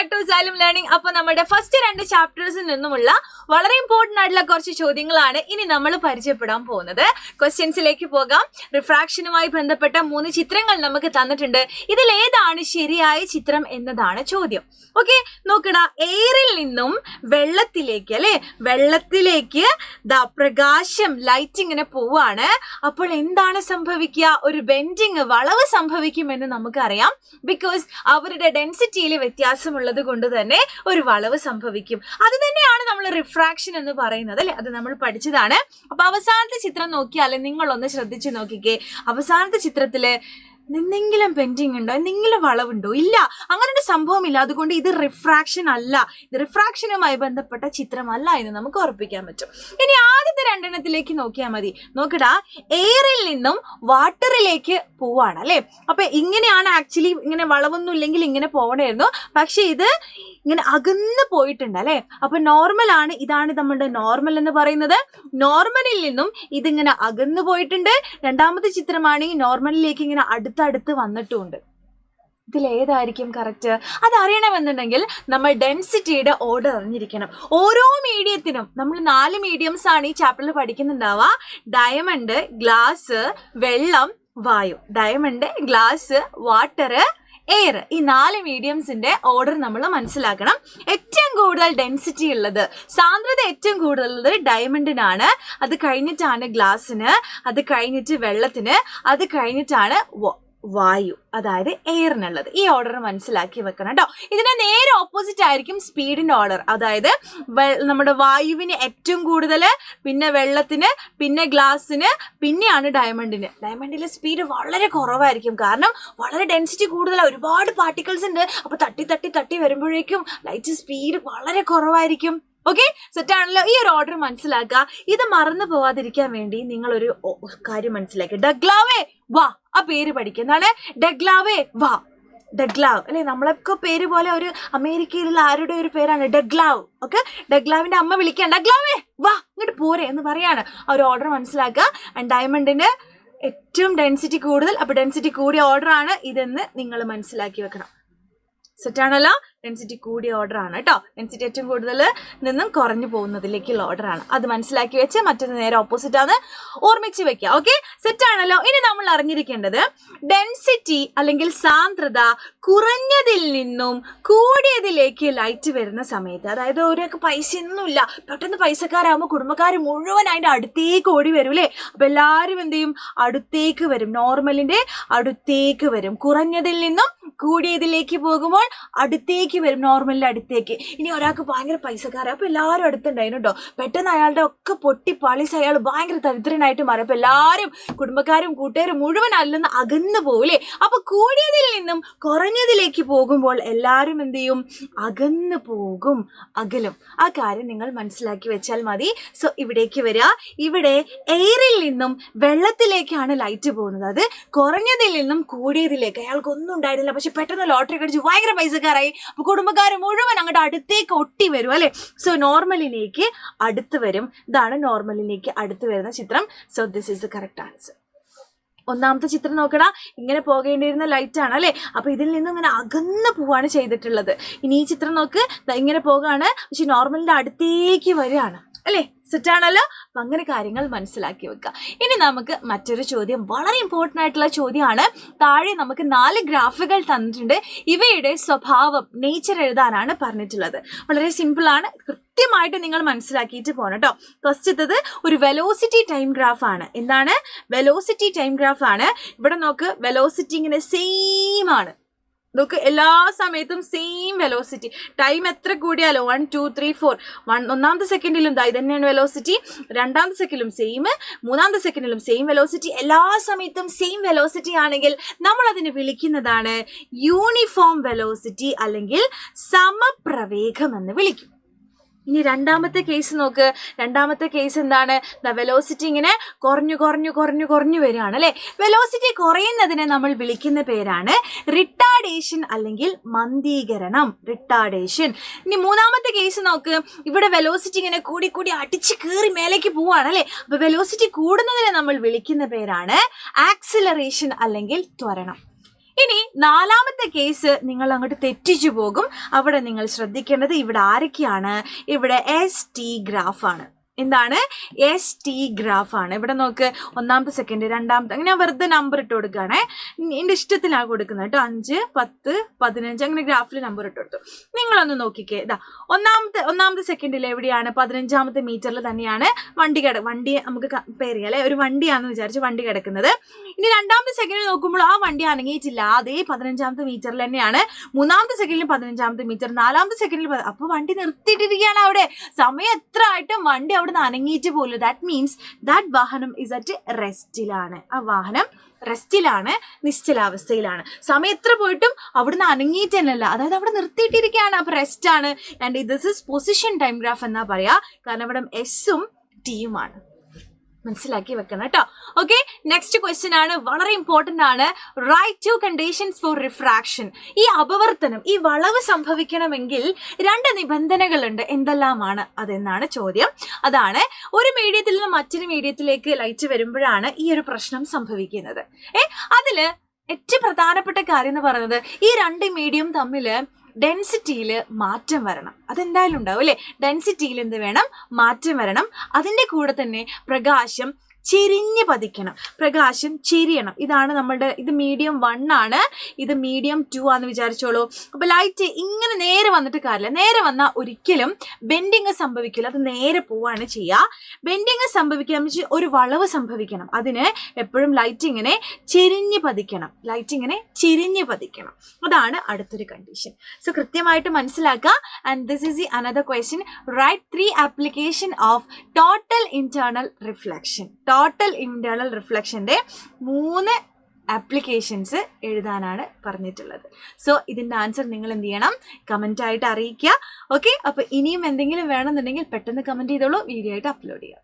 Back to xylem learning. അപ്പൊ നമ്മുടെ first 2 ചാപ്റ്റേഴ്സിൽ നിന്നുമുള്ള വളരെ ഇമ്പോർട്ടന്റ് ആയിട്ടുള്ള കുറച്ച് ചോദ്യങ്ങളാണ് ഇനി നമ്മൾ പരിചയപ്പെടാൻ പോകുന്നത്. ക്വസ്റ്റ്യൻസിലേക്ക് പോകാം. റിഫ്രാക്ഷനുമായി ബന്ധപ്പെട്ട 3 ചിത്രങ്ങൾ നമുക്ക് തന്നിട്ടുണ്ട്. ഇതിൽ ഏതാണ് ശരിയായ ചിത്രം എന്നതാണ് ചോദ്യം. ഓക്കെ, നോക്കട. എയറിൽ നിന്നും വെള്ളത്തിലേക്ക്, അല്ലെ, വെള്ളത്തിലേക്ക് പ്രകാശം ലൈറ്റ് ഇങ്ങനെ പോവാണ്. അപ്പോൾ എന്താണ് സംഭവിക്കുക? ഒരു ബെൻഡിങ്, വളവ് സംഭവിക്കുമെന്ന് നമുക്കറിയാം. ബിക്കോസ് അവരുടെ ഡെൻസിറ്റിയിൽ വ്യത്യാസമുള്ളത് കൊണ്ട് തന്നെ ഒരു വളവ് സംഭവിക്കും. അത് തന്നെയാണ് നമ്മൾ റിഫ്രാക്ഷൻ എന്ന് പറയുന്നത്, അല്ലെ. അത് നമ്മൾ പഠിച്ചതാണ്. അപ്പൊ അവസാനത്തെ ചിത്രം നോക്കിയാൽ നിങ്ങളൊന്ന് ശ്രദ്ധിച്ചു നോക്കിക്കേ. അവസാനത്തെ ചിത്രത്തില് എന്തെങ്കിലും പെൻഡിങ് ഉണ്ടോ? എന്തെങ്കിലും വളവുണ്ടോ? ഇല്ല, അങ്ങനെ ഒരു സംഭവമില്ല. അതുകൊണ്ട് ഇത് റിഫ്രാക്ഷൻ അല്ല, ഇത് റിഫ്രാക്ഷനുമായി ബന്ധപ്പെട്ട ചിത്രമല്ല എന്ന് നമുക്ക് ഉറപ്പിക്കാൻ പറ്റും. ഇനി ആദ്യത്തെ 2 നോക്കിയാൽ മതി. നോക്കടാ, എയറിൽ നിന്നും വാട്ടറിലേക്ക് പോവാണ്, അല്ലെ. അപ്പൊ ഇങ്ങനെയാണ് ആക്ച്വലി. ഇങ്ങനെ വളവൊന്നും ഇല്ലെങ്കിൽ ഇങ്ങനെ പോകണമായിരുന്നു. പക്ഷെ ഇത് ഇങ്ങനെ അകന്ന് പോയിട്ടുണ്ട്, അല്ലെ. അപ്പൊ നോർമൽ ആണ്. ഇതാണ് നമ്മുടെ നോർമൽ എന്ന് പറയുന്നത്. നോർമലിൽ നിന്നും ഇതിങ്ങനെ അകന്നു പോയിട്ടുണ്ട്. രണ്ടാമത്തെ ചിത്രമാണ് ഈ നോർമലിലേക്ക് ഇങ്ങനെ അടുത്തടുത്ത് വന്നിട്ടുമുണ്ട്. ഇതിൽ ഏതായിരിക്കും കറക്റ്റ്? അത് അറിയണമെന്നുണ്ടെങ്കിൽ നമ്മൾ ഡെൻസിറ്റിയുടെ ഓർഡർ അറിഞ്ഞിരിക്കണം. ഓരോ മീഡിയത്തിനും നമ്മൾ 4 മീഡിയംസ് ആണ് ഈ ചാപ്റ്ററിൽ പഠിക്കുന്നുണ്ടാവുക. ഡയമണ്ട്, ഗ്ലാസ്, വെള്ളം, വായു. Diamond, glass, water, air. ഈ 4 മീഡിയംസിന്റെ ഓർഡർ നമ്മൾ മനസ്സിലാക്കണം. ഏറ്റവും കൂടുതൽ ഡെൻസിറ്റി ഉള്ളത്, സാന്ദ്രത ഏറ്റവും കൂടുതലുള്ളത് ഡയമണ്ടിനാണ്. അത് കഴിഞ്ഞിട്ടാണ് ഗ്ലാസിന്, അത് കഴിഞ്ഞിട്ട് വെള്ളത്തിന്, അത് കഴിഞ്ഞിട്ടാണ് വായു, അതായത് എയറിനുള്ളത്. ഈ ഓർഡർ മനസ്സിലാക്കി വെക്കണം കേട്ടോ. ഇതിന്റെ നേരെ ഓപ്പോസിറ്റ് ആയിരിക്കും സ്പീഡിന്റെ ഓർഡർ. അതായത് നമ്മുടെ വായുവിന് ഏറ്റവും കൂടുതൽ, പിന്നെ വെള്ളത്തിന്, പിന്നെ ഗ്ലാസിന്, പിന്നെയാണ് ഡയമണ്ടിന്. ഡയമണ്ടിലെ സ്പീഡ് വളരെ കുറവായിരിക്കും. കാരണം വളരെ ഡെൻസിറ്റി കൂടുതലാണ്, ഒരുപാട് പാർട്ടിക്കിൾസ് ഉണ്ട്. അപ്പൊ തട്ടി തട്ടി തട്ടി വരുമ്പോഴേക്കും ലൈറ്റ് സ്പീഡ് വളരെ കുറവായിരിക്കും. ഓക്കെ, സെറ്റാണല്ലോ. ഈ ഒരു ഓർഡർ മനസ്സിലാക്കുക. ഇത് മറന്നു പോവാതിരിക്കാൻ വേണ്ടി നിങ്ങളൊരു കാര്യം മനസ്സിലാക്കുക. ഡഗ്ലാവേ വാ, ആ പേര് പഠിക്കുക. എന്താണ്? ഡഗ്ലാവേ വാ. ഡഗ്ലാവ്, അല്ലെ. നമ്മളൊക്കെ പേര് പോലെ ഒരു അമേരിക്കയിലുള്ള ആരുടെ ഒരു പേരാണ് ഡഗ്ലാവ്. ഓക്കെ, ഡഗ്ലാവിന്റെ അമ്മ വിളിക്കുക, ഡഗ്ലാവേ വാ, ഇങ്ങോട്ട് പോരെ എന്ന് പറയാണ്. ആ ഒരു ഓർഡർ മനസ്സിലാക്കുക. ആൻഡ് ഡയമണ്ടിന് ഏറ്റവും ഡെൻസിറ്റി കൂടുതൽ, അപ്പൊ ഡെൻസിറ്റി കൂടിയ ഓർഡർ ആണ് ഇതെന്ന് നിങ്ങൾ മനസ്സിലാക്കി വെക്കണം. സെറ്റാണല്ലോ. ഡെൻസിറ്റി കൂടിയ ഓർഡർ ആണ് കേട്ടോ. ഡെൻസിറ്റി ഏറ്റവും കൂടുതൽ നിന്നും കുറഞ്ഞു പോകുന്നതിലേക്കുള്ള ഓർഡർ ആണ്. അത് മനസ്സിലാക്കി വെച്ച് മറ്റൊന്ന് നേരെ ഓപ്പോസിറ്റ് ആണ് ഓർമ്മിച്ച് വെക്കുക. ഓക്കെ, സെറ്റാണല്ലോ. ഇനി നമ്മൾ അറിഞ്ഞിരിക്കേണ്ടത് ഡെൻസിറ്റി അല്ലെങ്കിൽ സാന്ദ്രത കുറഞ്ഞതിൽ നിന്നും കൂടിയതിലേക്ക് ലൈറ്റ് വരുന്ന സമയത്ത്, അതായത് ഒരൊക്കെ പൈസയൊന്നുമില്ല, പെട്ടെന്ന് പൈസക്കാരാകുമ്പോൾ കുടുംബക്കാർ മുഴുവൻ അതിൻ്റെ അടുത്തേക്ക് ഓടി വരും, അല്ലേ. അപ്പൊ എല്ലാവരും എന്ത് ചെയ്യും? അടുത്തേക്ക് വരും, നോർമലിന്റെ അടുത്തേക്ക് വരും. കുറഞ്ഞതിൽ നിന്നും കൂടിയതിലേക്ക് പോകുമ്പോൾ അടുത്തേക്ക് വരും, നോർമലിന്റെ അടുത്തേക്ക്. ഇനി ഒരാൾക്ക് ഭയങ്കര പൈസക്കാരാണ്, അപ്പൊ എല്ലാവരും അടുത്തുണ്ടായിരുന്നു കേട്ടോ. പെട്ടെന്ന് അയാളുടെ ഒക്കെ പൊട്ടി പാളിസ്, അയാൾ ഭയങ്കര ദരിദ്രനായിട്ട് മാറും. അപ്പൊ എല്ലാവരും, കുടുംബക്കാരും കൂട്ടുകാരും മുഴുവൻ അല്ലെന്ന് അകന്നു പോകൂലേ. അപ്പൊ കൂടിയതിൽ നിന്നും കുറഞ്ഞതിലേക്ക് പോകുമ്പോൾ എല്ലാവരും എന്ത് ചെയ്യും? അകന്നു പോകും, അകലും. ആ കാര്യം നിങ്ങൾ മനസ്സിലാക്കി വെച്ചാൽ മതി. സോ ഇവിടേക്ക് വരിക. ഇവിടെ എയറിൽ നിന്നും വെള്ളത്തിലേക്കാണ് ലൈറ്റ് പോകുന്നത്. അത് കുറഞ്ഞതിൽ നിന്നും കൂടിയതിലേക്ക്. അയാൾക്കൊന്നും ഉണ്ടായിരുന്നില്ല, പക്ഷെ പെട്ടെന്ന് ലോട്ടറി കടിച്ച് ഭയങ്കര പൈസക്കാരായി. അപ്പൊ കുടുംബക്കാർ മുഴുവൻ അങ്ങോട്ട് അടുത്തേക്ക് ഒട്ടി വരും, അല്ലെ. സോ നോർമലിലേക്ക് അടുത്ത് വരും. ഇതാണ് നോർമലിലേക്ക് അടുത്ത് വരുന്ന ചിത്രം. So this is the correct answer. ഒന്നാമത്തെ ചിത്രം നോക്കടാ, ഇങ്ങനെ പോകേണ്ടിയിരുന്ന ലൈറ്റ് ആണ്, അല്ലെ. അപ്പൊ ഇതിൽ നിന്നും ഇങ്ങനെ അകന്ന് പോവാണ് ചെയ്തിട്ടുള്ളത്. ഇനി ഈ ചിത്രം നോക്ക്, ഇങ്ങനെ പോകാണ്, പക്ഷെ നോർമലിന്റെ അടുത്തേക്ക് വരികയാണ്, അല്ലെ. സെറ്റാണല്ലോ. അപ്പൊ അങ്ങനെ കാര്യങ്ങൾ മനസ്സിലാക്കി വെക്കുക. ഇനി നമുക്ക് മറ്റൊരു ചോദ്യം, വളരെ ഇമ്പോർട്ടൻ്റ് ആയിട്ടുള്ള ചോദ്യമാണ്. താഴെ നമുക്ക് 4 ഗ്രാഫുകൾ തന്നിട്ടുണ്ട്. ഇവയുടെ സ്വഭാവം, നേച്ചർ എഴുതാനാണ് പറഞ്ഞിട്ടുള്ളത്. വളരെ സിമ്പിൾ ആണ്. കൃത്യമായിട്ട് നിങ്ങൾ മനസ്സിലാക്കിയിട്ട് പോകണം കേട്ടോ. ഫസ്റ്റത്തത് ഒരു വെലോസിറ്റി ടൈം ഗ്രാഫ് ആണ്. എന്താണ്? വെലോസിറ്റി ടൈം ഗ്രാഫ് ആണ്. ഇവിടെ നോക്ക്, വെലോസിറ്റി ഇങ്ങനെ സെയിം ആണ്. നോക്ക്, എല്ലാ സമയത്തും സെയിം വെലോസിറ്റി. ടൈം എത്ര കൂടിയാലോ 1 2 3 4 ഒന്നാമത്തെ സെക്കൻഡിലും ഇത് തന്നെയാണ് വെലോസിറ്റി. രണ്ടാമത്തെ സെക്കൻഡിലും സെയിം, മൂന്നാമത്തെ സെക്കൻഡിലും സെയിം വെലോസിറ്റി. എല്ലാ സമയത്തും സെയിം വെലോസിറ്റി ആണെങ്കിൽ നമ്മൾ അതിനെ വിളിക്കുന്നതാണ് യൂണിഫോം വെലോസിറ്റി അല്ലെങ്കിൽ സമപ്രവേഗം എന്ന് വിളിക്കും. ഇനി രണ്ടാമത്തെ കേസ് നോക്ക്. രണ്ടാമത്തെ കേസ് എന്താണ്? വെലോസിറ്റി ഇങ്ങനെ കുറഞ്ഞു കുറഞ്ഞു കുറഞ്ഞു കുറഞ്ഞു വരികയാണ്, അല്ലെ. വെലോസിറ്റി കുറയുന്നതിനെ നമ്മൾ വിളിക്കുന്ന പേരാണ് റിട്ടാർഡേഷൻ അല്ലെങ്കിൽ മന്ദീകരണം, റിട്ടാർഡേഷൻ. ഇനി മൂന്നാമത്തെ കേസ് നോക്ക്. ഇവിടെ വെലോസിറ്റി ഇങ്ങനെ കൂടി കൂടി അടിച്ച് കയറി മേലേക്ക് പോവാണ്, അല്ലെ. അപ്പൊ വെലോസിറ്റി കൂടുന്നതിനെ നമ്മൾ വിളിക്കുന്ന പേരാണ് ആക്സിലറേഷൻ അല്ലെങ്കിൽ ത്വരണം. ഇനി നാലാമത്തെ കേസ് നിങ്ങൾ അങ്ങോട്ട് തെറ്റിച്ചു പോകും. അവിടെ നിങ്ങൾ ശ്രദ്ധിക്കേണ്ടത് ഇവിടെ ആരൊക്കെയാണ്? ഇവിടെ ST ഗ്രാഫാണ്. എന്താണ്? ST ഗ്രാഫാണ്. ഇവിടെ നോക്ക്, ഒന്നാമത്തെ സെക്കൻഡ്, രണ്ടാമത്തെ, അങ്ങനെ ഞാൻ വെറുതെ നമ്പർ ഇട്ട് കൊടുക്കുകയാണേ. എൻ്റെ ഇഷ്ടത്തിലാണ് കൊടുക്കുന്നത് കേട്ടോ. 5, 10, 15 അങ്ങനെ ഗ്രാഫിൽ നമ്പർ ഇട്ട് കൊടുത്തു. നിങ്ങളൊന്ന് നോക്കിക്കേ. ഇതാ ഒന്നാമത്തെ സെക്കൻഡിൽ എവിടെയാണ്? 15ാമത്തെ മീറ്ററിൽ തന്നെയാണ് വണ്ടി നമുക്ക് പേര് ചെയ്യാം അല്ലെ. ഒരു വണ്ടിയാണെന്ന് വിചാരിച്ച് വണ്ടി കിടക്കുന്നത്. ഇനി രണ്ടാമത്തെ സെക്കൻഡിൽ നോക്കുമ്പോൾ ആ വണ്ടി അനങ്ങിയിട്ടില്ല, അതേ 15ാമത്തെ മീറ്ററിൽ തന്നെയാണ്. മൂന്നാമത്തെ സെക്കൻഡിൽ 15ാമത്തെ മീറ്റർ, നാലാമത്തെ സെക്കൻഡിൽ. അപ്പോൾ വണ്ടി നിർത്തിയിട്ടിരിക്കുകയാണ് അവിടെ. സമയം എത്ര ആയിട്ടും വണ്ടി അവിടെ നിന്ന് അനങ്ങിയിട്ട് പോലും. ദാറ്റ് മീൻസ് ദാറ്റ് വാഹനം ഇസ് അറ്റ് റെസ്റ്റിലാണ്. ആ വാഹനം റെസ്റ്റിലാണ്, നിശ്ചലാവസ്ഥയിലാണ്. സമയം എത്ര പോയിട്ടും അവിടുന്ന് അനങ്ങിയിട്ട് തന്നെയല്ല, അതായത് അവിടെ നിർത്തിയിട്ടിരിക്കുകയാണ്. അപ്പോൾ റെസ്റ്റ് ആണ്. And this is position time graph എന്നാ പറയാ. കാരണം ഇവിടെ എസും ടിയുമാണ്. മനസ്സിലാക്കി വെക്കണം കേട്ടോ. ഓക്കെ, നെക്സ്റ്റ് ക്വസ്റ്റ്യൻ ആണ്, വളരെ ഇമ്പോർട്ടന്റ് ആണ്. Right 2 conditions for refraction. ഈ അപവർത്തനം, ഈ വളവ് സംഭവിക്കണമെങ്കിൽ 2 നിബന്ധനകളുണ്ട്. എന്തെല്ലാമാണ് അതെന്നാണ് ചോദ്യം. അതാണ്, ഒരു മീഡിയത്തിൽ നിന്ന് മറ്റൊരു മീഡിയത്തിലേക്ക് ലൈറ്റ് വരുമ്പോഴാണ് ഈ ഒരു പ്രശ്നം സംഭവിക്കുന്നത്. അതില് ഏറ്റവും പ്രധാനപ്പെട്ട കാര്യം എന്ന് പറയുന്നത്, ഈ 2 മീഡിയം തമ്മിൽ ഡെൻസിറ്റിയിൽ മാറ്റം വരണം. അതെന്തായാലും ഉണ്ടാവും അല്ലേ. ഡെൻസിറ്റിയിൽ എന്ത് വേണം? മാറ്റം വരണം. അതിൻ്റെ കൂടെ തന്നെ പ്രകാശം ചെരിഞ്ഞ് പതിക്കണം, പ്രകാശം ചെരിയണം. ഇതാണ് നമ്മളുടെ, ഇത് മീഡിയം 1 ആണ്, ഇത് മീഡിയം 2 ആണെന്ന് വിചാരിച്ചോളൂ. അപ്പോൾ ലൈറ്റ് ഇങ്ങനെ നേരെ വന്നിട്ട് കാര്യമില്ല. നേരെ വന്നാൽ ഒരിക്കലും ബെൻഡിങ് സംഭവിക്കില്ല, അത് നേരെ പോവാണ് ചെയ്യുക. ബെൻഡിങ് സംഭവിക്കാൻ ഒരു വളവ് സംഭവിക്കണം. അതിന് എപ്പോഴും ലൈറ്റ് ഇങ്ങനെ ചെരിഞ്ഞ് പതിക്കണം, ലൈറ്റ് ഇങ്ങനെ ചെരിഞ്ഞ് പതിക്കണം. അതാണ് അടുത്തൊരു കണ്ടീഷൻ. സോ കൃത്യമായിട്ട് മനസ്സിലാക്കുക. And this is the another question. Right 3 application of total internal reflection. Total internal റിഫ്ലക്ഷന്റെ 3 ആപ്ലിക്കേഷൻസ് എഴുതാനാണ് പറഞ്ഞിട്ടുള്ളത്. സോ ഇതിൻ്റെ ആൻസർ നിങ്ങൾ എന്ത് ചെയ്യണം? കമൻ്റ് ആയിട്ട് അറിയിക്കുക. ഓക്കെ, അപ്പോൾ ഇനിയും എന്തെങ്കിലും വേണമെന്നുണ്ടെങ്കിൽ പെട്ടെന്ന് കമൻറ്റ് ചെയ്തോളൂ, വീഡിയോ ആയിട്ട് അപ്ലോഡ് ചെയ്യാം.